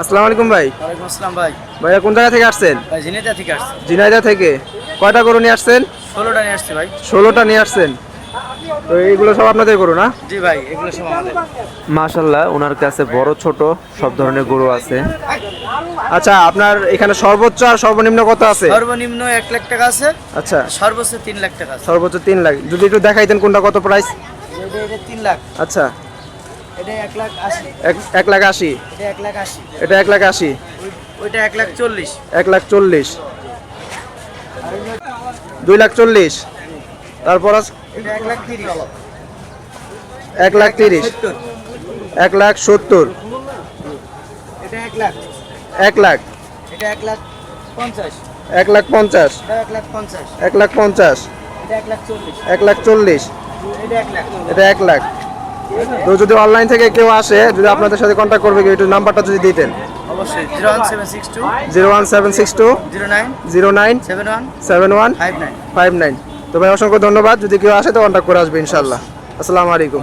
আসসালামু আলাইকুম ভাই। ওয়ালাইকুম আসসালাম ভাই। ভাইয়া কোন জায়গা থেকে আসছেন? ভাই ঝিনাইদহ থেকে আসছি। ঝিনাইদহ থেকে। কয়টা গরু নিয়ে আসছেন? 16টা নিয়ে আসছি ভাই। 16টা নিয়ে আসছেন। তো এইগুলো সব আপনাদের গরু না? জি ভাই, এগুলো সব আমাদের। মাশাআল্লাহ, ওনার কাছে বড় ছোট সব ধরনের গরু আছে। আচ্ছা, আপনার এখানে সর্বোচ্চ আর সর্বনিম্ন কত আছে? সর্বনিম্ন 1 লাখ টাকা আছে, আচ্ছা, সর্বোচ্চ 3 লাখ টাকা আছে। সর্বোচ্চ 3 লাখ। যদি একটু দেখাইতেন কোনটা কত প্রাইস? এটা 3 লাখ, আচ্ছা, এটা 1 লাখ 80, 1 লাখ 80। এটা 1 লাখ 80, এটা 1 লাখ 80। ওইটা 1 লাখ 40, 1 লাখ 40। 2 লাখ 40। তারপর আছে এটা 1 লাখ 30, 1 লাখ 30। 1 লাখ 70। এটা 1 লাখ, 1 লাখ। এটা 1 লাখ 50, 1 লাখ 50। এটা 1 লাখ 50, 1 লাখ 50। এটা 1 লাখ 40, 1 লাখ 40। এটা 1 লাখ। এটা 1 লাখ। তো যদি অনলাইন থেকে কেউ আসে, যদি আপনাদের সাথে কন্ট্যাক্ট করবে, একটু নাম্বারটা যদি দিতেন। অবশ্যই 01762 01762 09 09 71 71 59। 59। তো ভাই, অসংখ্য ধন্যবাদ। যদি কেউ আসে তো কন্ট্যাক্ট করে আসবে ইনশাআল্লাহ। আসসালামু আলাইকুম।